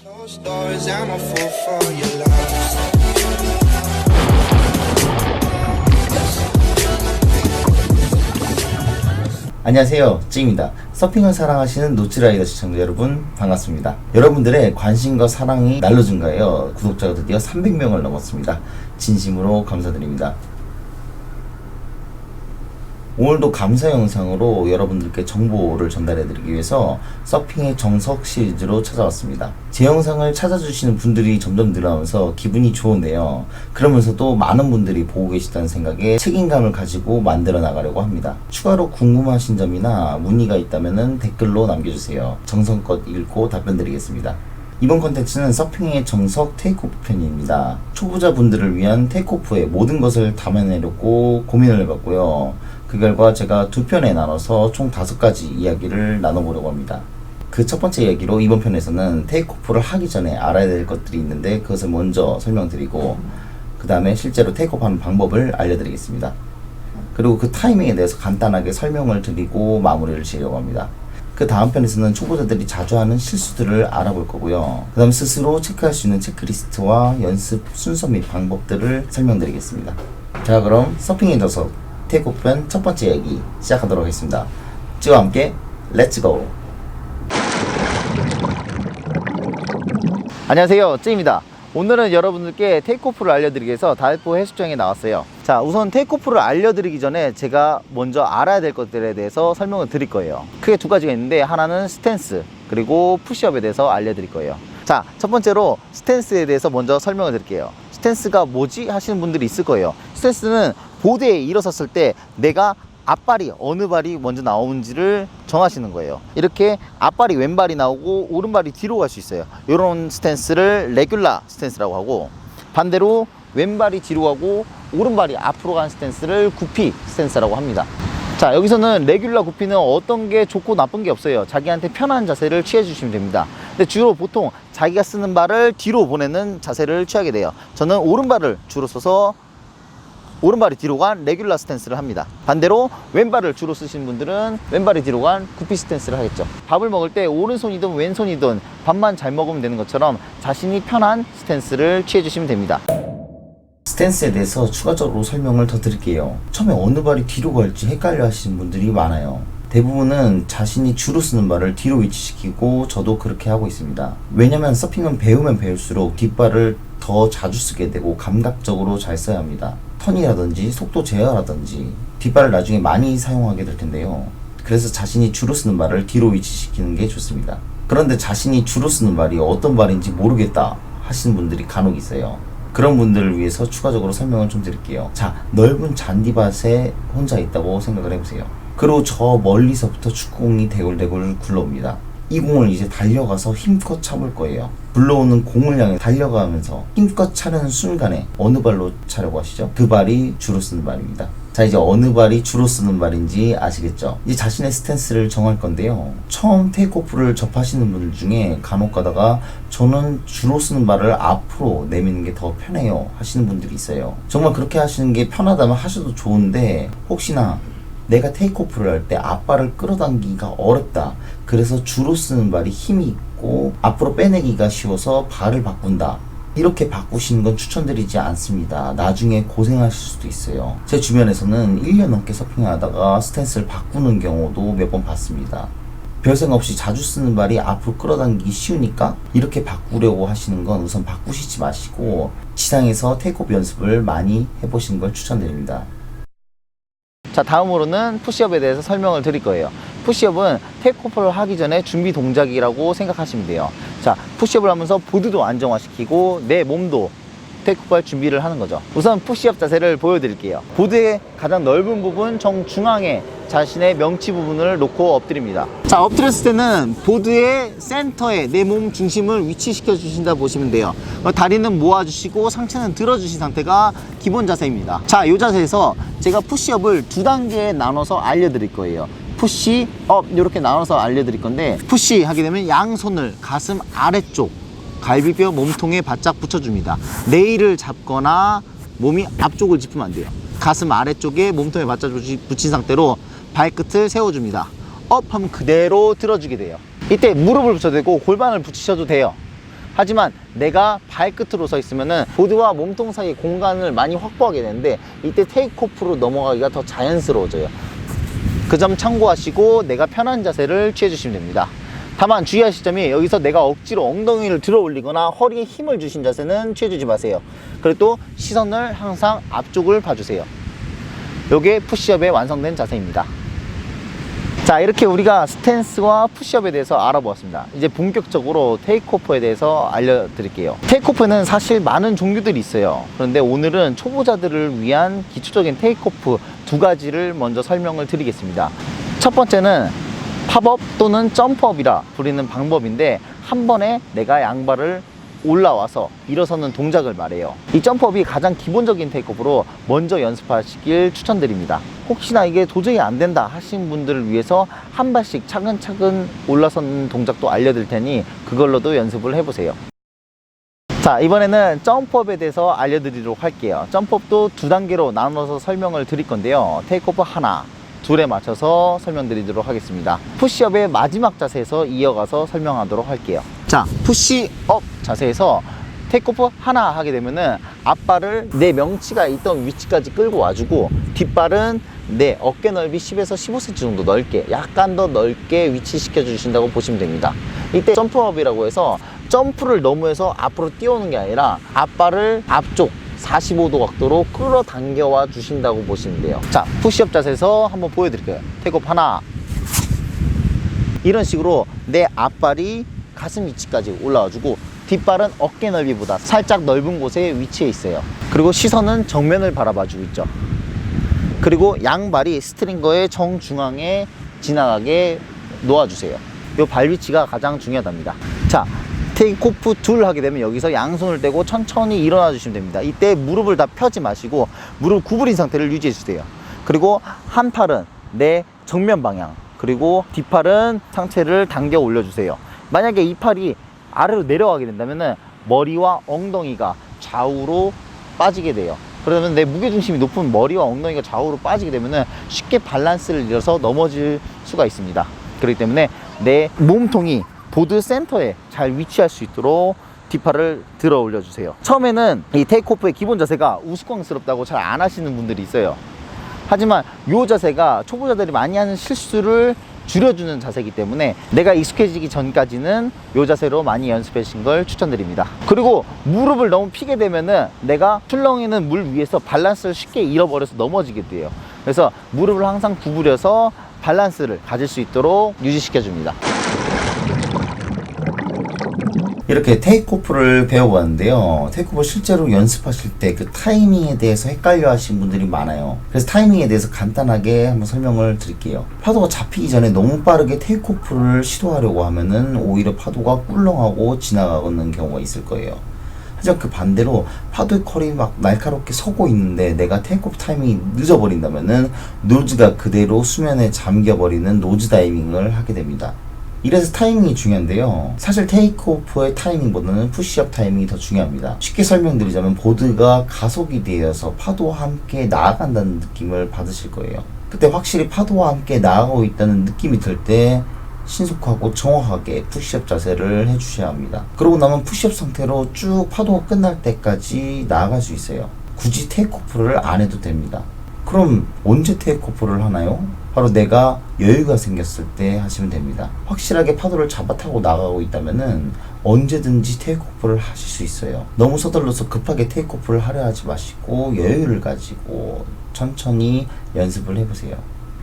Closed doors, I'm a fool for your love. 안녕하세요, 찡입니다. 서핑을 사랑하시는 노츠라이더 시청자 여러분 반갑습니다. 여러분들의 관심과 사랑이 날로 증가하여 구독자가 드디어 300명을 넘었습니다. 진심으로 감사드립니다. 오늘도 감사 영상으로 여러분들께 정보를 전달해드리기 위해서 서핑의 정석 시리즈로 찾아왔습니다. 제 영상을 찾아주시는 분들이 점점 늘어나면서 기분이 좋은데요. 그러면서도 많은 분들이 보고 계시다는 생각에 책임감을 가지고 만들어 나가려고 합니다. 추가로 궁금하신 점이나 문의가 있다면 댓글로 남겨주세요. 정성껏 읽고 답변드리겠습니다. 이번 컨텐츠는 서핑의 정석 테이크오프 편입니다. 초보자분들을 위한 테이크오프의 모든 것을 담아내려고 고민을 해봤고요. 그 결과 제가 두 편에 나눠서 총 5가지 이야기를 나눠보려고 합니다. 그 첫 번째 이야기로 이번 편에서는 테이크오프를 하기 전에 알아야 될 것들이 있는데 그것을 먼저 설명드리고 그 다음에 실제로 테이크오프 하는 방법을 알려드리겠습니다. 그리고 그 타이밍에 대해서 간단하게 설명을 드리고 마무리를 지으려고 합니다. 그 다음 편에서는 초보자들이 자주 하는 실수들을 알아볼 거고요. 그 다음 스스로 체크할 수 있는 체크리스트와 연습 순서 및 방법들을 설명드리겠습니다. 자, 그럼 서핑의 정석 테이크오프 편 첫 번째 이야기 시작하도록 하겠습니다. 지와 함께 렛츠고! 안녕하세요, 쯔입니다. 오늘은 여러분들께 테이크오프를 알려드리기 위해서 다이포 해수욕장에 나왔어요. 자, 우선 테이크오프를 알려드리기 전에 제가 먼저 알아야 될 것들에 대해서 설명을 드릴 거예요. 크게 두 가지가 있는데 하나는 스탠스 그리고 푸시업에 대해서 알려드릴 거예요. 자, 첫 번째로 스탠스에 대해서 먼저 설명을 드릴게요. 스탠스가 뭐지? 하시는 분들이 있을 거예요. 스탠스는 보드에 일어섰을 때 내가 앞발이 어느 발이 먼저 나오는지를 정하시는 거예요. 이렇게 앞발이 왼발이 나오고 오른발이 뒤로 갈 수 있어요. 이런 스탠스를 레귤라 스탠스라고 하고, 반대로 왼발이 뒤로 가고 오른발이 앞으로 가는 스탠스를 구피 스탠스라고 합니다. 자, 여기서는 레귤라 구피는 어떤 게 좋고 나쁜 게 없어요. 자기한테 편한 자세를 취해 주시면 됩니다. 근데 주로 보통 자기가 쓰는 발을 뒤로 보내는 자세를 취하게 돼요. 저는 오른발을 주로 써서 오른발이 뒤로 간 레귤라 스탠스를 합니다. 반대로 왼발을 주로 쓰시는 분들은 왼발이 뒤로 간 구피 스탠스를 하겠죠. 밥을 먹을 때 오른손이든 왼손이든 밥만 잘 먹으면 되는 것처럼 자신이 편한 스탠스를 취해 주시면 됩니다. 스탠스에 대해서 추가적으로 설명을 더 드릴게요. 처음에 어느 발이 뒤로 갈지 헷갈려 하시는 분들이 많아요. 대부분은 자신이 주로 쓰는 발을 뒤로 위치시키고 저도 그렇게 하고 있습니다. 왜냐면 서핑은 배우면 배울수록 뒷발을 더 자주 쓰게 되고 감각적으로 잘 써야 합니다. 턴이라든지 속도 제어라든지 뒷발을 나중에 많이 사용하게 될 텐데요. 그래서 자신이 주로 쓰는 발을 뒤로 위치시키는 게 좋습니다. 그런데 자신이 주로 쓰는 발이 어떤 발인지 모르겠다 하시는 분들이 간혹 있어요. 그런 분들을 위해서 추가적으로 설명을 좀 드릴게요. 자, 넓은 잔디밭에 혼자 있다고 생각을 해보세요. 그리고 저 멀리서부터 축구공이 대굴대굴 굴러옵니다. 이 공을 이제 달려가서 힘껏 차볼 거예요. 굴러오는 공을 향해 달려가면서 힘껏 차려는 순간에 어느 발로 차려고 하시죠? 그 발이 주로 쓰는 발입니다. 자, 이제 어느 발이 주로 쓰는 발인지 아시겠죠? 이제 자신의 스탠스를 정할 건데요. 처음 테이크오프를 접하시는 분들 중에 간혹 가다가 저는 주로 쓰는 발을 앞으로 내미는 게 더 편해요 하시는 분들이 있어요. 정말 그렇게 하시는 게 편하다면 하셔도 좋은데, 혹시나 내가 테이크오프를 할 때 앞발을 끌어당기기가 어렵다, 그래서 주로 쓰는 발이 힘이 있고 앞으로 빼내기가 쉬워서 발을 바꾼다, 이렇게 바꾸시는 건 추천드리지 않습니다. 나중에 고생하실 수도 있어요. 제 주변에서는 1년 넘게 서핑을 하다가 스탠스를 바꾸는 경우도 몇 번 봤습니다. 별 생각 없이 자주 쓰는 발이 앞으로 끌어당기기 쉬우니까 이렇게 바꾸려고 하시는 건 우선 바꾸시지 마시고 지상에서 테이크오프 연습을 많이 해보시는 걸 추천드립니다. 자, 다음으로는 푸시업에 대해서 설명을 드릴 거예요. 푸시업은 테이크오프를 하기 전에 준비 동작이라고 생각하시면 돼요. 자, 푸시업을 하면서 보드도 안정화시키고 내 몸도 테이크오프 할 준비를 하는 거죠. 우선 푸시업 자세를 보여드릴게요. 보드의 가장 넓은 부분 정중앙에 자신의 명치 부분을 놓고 엎드립니다. 자, 엎드렸을 때는 보드의 센터에 내 몸 중심을 위치시켜 주신다 보시면 돼요. 다리는 모아주시고 상체는 들어주신 상태가 기본 자세입니다. 자, 이 자세에서 제가 푸시업을 2단계에 나눠서 알려드릴 거예요. 푸시업 이렇게 나눠서 알려드릴 건데, 푸시 하게 되면 양손을 가슴 아래쪽 갈비뼈 몸통에 바짝 붙여줍니다. 네일을 잡거나 몸이 앞쪽을 짚으면 안 돼요. 가슴 아래쪽에 몸통에 바짝 붙인 상태로 발끝을 세워줍니다. 업 하면 그대로 들어주게 돼요. 이때 무릎을 붙여도 되고 골반을 붙이셔도 돼요. 하지만 내가 발끝으로 서 있으면은 보드와 몸통 사이의 공간을 많이 확보하게 되는데 이때 테이크오프로 넘어가기가 더 자연스러워져요. 그 점 참고하시고 내가 편한 자세를 취해 주시면 됩니다. 다만 주의하실 점이 여기서 내가 억지로 엉덩이를 들어 올리거나 허리에 힘을 주신 자세는 취해 주지 마세요. 그리고 또 시선을 항상 앞쪽을 봐주세요. 요게 푸시업의 완성된 자세입니다. 자, 이렇게 우리가 스탠스와 푸시업에 대해서 알아보았습니다. 이제 본격적으로 테이크오프에 대해서 알려드릴게요. 테이크오프는 사실 많은 종류들이 있어요. 그런데 오늘은 초보자들을 위한 기초적인 테이크오프 두 가지를 먼저 설명을 드리겠습니다. 첫 번째는 팝업 또는 점프업이라 부르는 방법인데, 한 번에 내가 양발을 올라와서 일어서는 동작을 말해요. 이 점프업이 가장 기본적인 테이크오프로 먼저 연습하시길 추천드립니다. 혹시나 이게 도저히 안 된다 하신 분들을 위해서 한 발씩 차근차근 올라서는 동작도 알려드릴 테니 그걸로도 연습을 해보세요. 자, 이번에는 점프업에 대해서 알려드리도록 할게요. 점프업도 두 단계로 나눠서 설명을 드릴 건데요. 테이크오프 하나, 둘에 맞춰서 설명드리도록 하겠습니다. 푸시업의 마지막 자세에서 이어가서 설명하도록 할게요. 자, 푸시업 자세에서 테이크오프 하나 하게 되면은 앞발을 내 명치가 있던 위치까지 끌고 와주고, 뒷발은 내 어깨 넓이 10에서 15cm 정도 넓게, 약간 더 넓게 위치시켜 주신다고 보시면 됩니다. 이때 점프업이라고 해서 점프를 너무해서 앞으로 뛰어오는 게 아니라 앞발을 앞쪽 45도 각도로 끌어당겨와 주신다고 보시면 돼요. 자, 푸시업 자세에서 한번 보여드릴게요. 테이크오프 하나. 이런 식으로 내 앞발이 가슴 위치까지 올라와주고, 뒷발은 어깨 넓이보다 살짝 넓은 곳에 위치해 있어요. 그리고 시선은 정면을 바라봐주고 있죠. 그리고 양발이 스트링거의 정중앙에 지나가게 놓아주세요. 이 발 위치가 가장 중요하답니다. 자, 테이크오프 둘 하게 되면 여기서 양손을 떼고 천천히 일어나 주시면 됩니다. 이때 무릎을 다 펴지 마시고 무릎 구부린 상태를 유지해 주세요. 그리고 한 팔은 내 정면 방향, 그리고 뒷팔은 상체를 당겨 올려주세요. 만약에 이 팔이 아래로 내려가게 된다면 머리와 엉덩이가 좌우로 빠지게 돼요. 그러면 내 무게중심이 높은 머리와 엉덩이가 좌우로 빠지게 되면 쉽게 밸런스를 잃어서 넘어질 수가 있습니다. 그렇기 때문에 내 몸통이 보드 센터에 잘 위치할 수 있도록 뒷팔을 들어 올려주세요. 처음에는 이 테이크오프의 기본 자세가 우스꽝스럽다고 잘 안 하시는 분들이 있어요. 하지만 이 자세가 초보자들이 많이 하는 실수를 줄여주는 자세이기 때문에 내가 익숙해지기 전까지는 이 자세로 많이 연습해 주신 걸 추천드립니다. 그리고 무릎을 너무 피게 되면은 내가 출렁이는 물 위에서 밸런스를 쉽게 잃어버려서 넘어지게 돼요. 그래서 무릎을 항상 구부려서 밸런스를 가질 수 있도록 유지시켜 줍니다. 이렇게 테이크오프를 배워봤는데요. 테이크오프 실제로 연습하실 때 그 타이밍에 대해서 헷갈려 하시는 분들이 많아요. 그래서 타이밍에 대해서 간단하게 한번 설명을 드릴게요. 파도가 잡히기 전에 너무 빠르게 테이크오프를 시도하려고 하면은 오히려 파도가 꿀렁하고 지나가는 경우가 있을 거예요. 하지만 그 반대로 파도의 컬이 막 날카롭게 서고 있는데 내가 테이크오프 타이밍이 늦어버린다면은 노즈가 그대로 수면에 잠겨버리는 노즈 다이빙을 하게 됩니다. 이래서 타이밍이 중요한데요. 사실 테이크오프의 타이밍보다는 푸시업 타이밍이 더 중요합니다. 쉽게 설명드리자면 보드가 가속이 되어서 파도와 함께 나아간다는 느낌을 받으실 거예요. 그때 확실히 파도와 함께 나아가고 있다는 느낌이 들 때 신속하고 정확하게 푸시업 자세를 해주셔야 합니다. 그러고 나면 푸시업 상태로 쭉 파도가 끝날 때까지 나아갈 수 있어요. 굳이 테이크오프를 안 해도 됩니다. 그럼 언제 테이크오프를 하나요? 바로 내가 여유가 생겼을 때 하시면 됩니다. 확실하게 파도를 잡아 타고 나가고 있다면은 언제든지 테이크오프를 하실 수 있어요. 너무 서둘러서 급하게 테이크오프를 하려 하지 마시고 여유를 가지고 천천히 연습을 해보세요.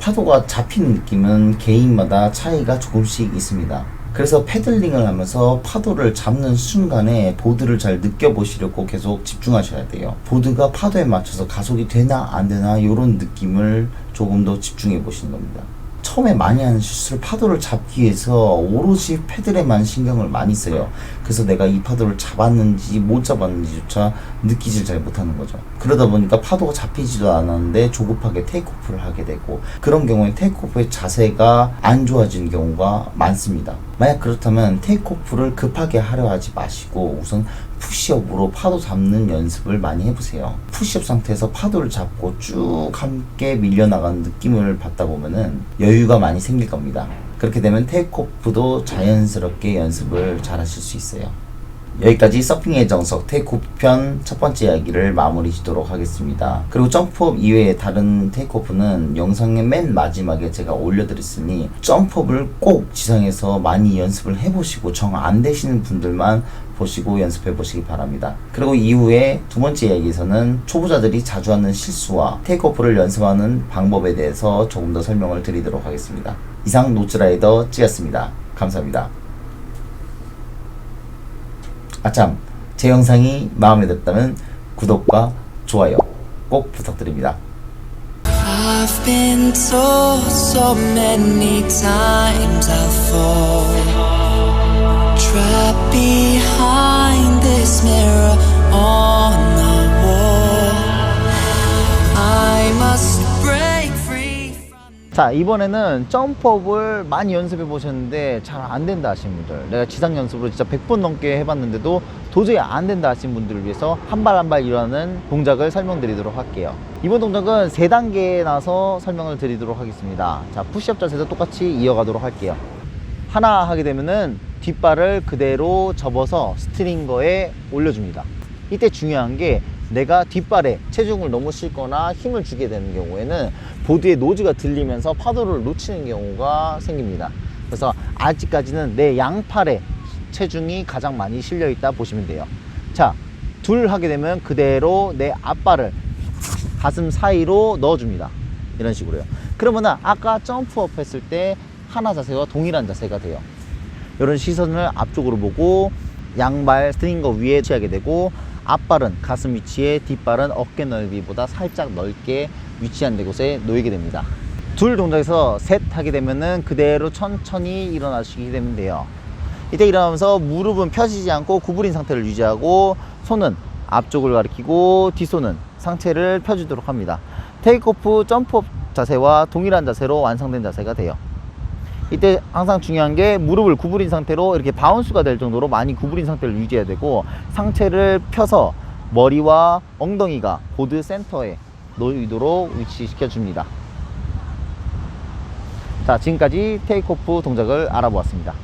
파도가 잡히는 느낌은 개인마다 차이가 조금씩 있습니다. 그래서 패들링을 하면서 파도를 잡는 순간에 보드를 잘 느껴보시려고 계속 집중하셔야 돼요. 보드가 파도에 맞춰서 가속이 되나 안 되나 이런 느낌을 조금 더 집중해 보시는 겁니다. 처음에 많이 하는 실수를 파도를 잡기 위해서 오로지 패들에만 신경을 많이 써요. 그래서 내가 이 파도를 잡았는지 못 잡았는지조차 느끼질 잘 못하는 거죠. 그러다 보니까 파도가 잡히지도 않았는데 조급하게 테이크오프를 하게 되고, 그런 경우에 테이크오프의 자세가 안 좋아지는 경우가 많습니다. 만약 그렇다면 테이크오프를 급하게 하려 하지 마시고 우선 푸시업으로 파도 잡는 연습을 많이 해보세요. 푸시업 상태에서 파도를 잡고 쭉 함께 밀려나가는 느낌을 받다 보면은 여유가 많이 생길 겁니다. 그렇게 되면 테이크오프도 자연스럽게 연습을 잘 하실 수 있어요. 여기까지 서핑의 정석 테이크오프 편 첫 번째 이야기를 마무리 짓도록 하겠습니다. 그리고 점프업 이외에 다른 테이크오프는 영상의 맨 마지막에 제가 올려드렸으니 점프업을 꼭 지상에서 많이 연습을 해보시고 정 안 되시는 분들만 보시고 연습해 보시기 바랍니다. 그리고 이후에 두 번째 이야기에서는 초보자들이 자주 하는 실수와 테이크오프를 연습하는 방법에 대해서 조금 더 설명을 드리도록 하겠습니다. 이상 노츠라이더 찌였습니다. 감사합니다. 아참, 제 영상이 마음에 들었다면 구독과 좋아요 꼭 부탁드립니다. I've been told so many times I'll fall, trapped behind this mirror on the wall. I must break free from... 자, 이번에는 점프업을 많이 연습해 보셨는데 잘 안 된다 하시는 분들, 내가 지상 연습으로 진짜 100번 넘게 해봤는데도 도저히 안 된다 하시는 분들을 위해서 한 발 한 발 일어나는 동작을 설명드리도록 할게요. 이번 동작은 3단계에 나서 설명을 드리도록 하겠습니다. 자, 푸시업 자세도 똑같이 이어가도록 할게요. 하나 하게 되면은 뒷발을 그대로 접어서 스트링거에 올려줍니다. 이때 중요한 게 내가 뒷발에 체중을 너무 싣거나 힘을 주게 되는 경우에는 보드의 노즈가 들리면서 파도를 놓치는 경우가 생깁니다. 그래서 아직까지는 내 양팔에 체중이 가장 많이 실려 있다 보시면 돼요. 자, 둘 하게 되면 그대로 내 앞발을 가슴 사이로 넣어줍니다. 이런 식으로요. 그러면은 아까 점프업 했을 때 하나 자세와 동일한 자세가 돼요. 이런 시선을 앞쪽으로 보고 양발 스트링거 위에 취하게 되고, 앞발은 가슴 위치에 뒷발은 어깨 넓이보다 살짝 넓게 위치한 곳에 놓이게 됩니다. 둘 동작에서 셋 하게 되면은 그대로 천천히 일어나시게 되면 돼요. 이때 일어나면서 무릎은 펴지지 않고 구부린 상태를 유지하고 손은 앞쪽을 가리키고 뒷손은 상체를 펴주도록 합니다. 테이크오프 점프업 자세와 동일한 자세로 완성된 자세가 돼요. 이때 항상 중요한 게 무릎을 구부린 상태로 이렇게 바운스가 될 정도로 많이 구부린 상태를 유지해야 되고, 상체를 펴서 머리와 엉덩이가 보드 센터에 놓이도록 위치시켜 줍니다. 자, 지금까지 테이크오프 동작을 알아보았습니다.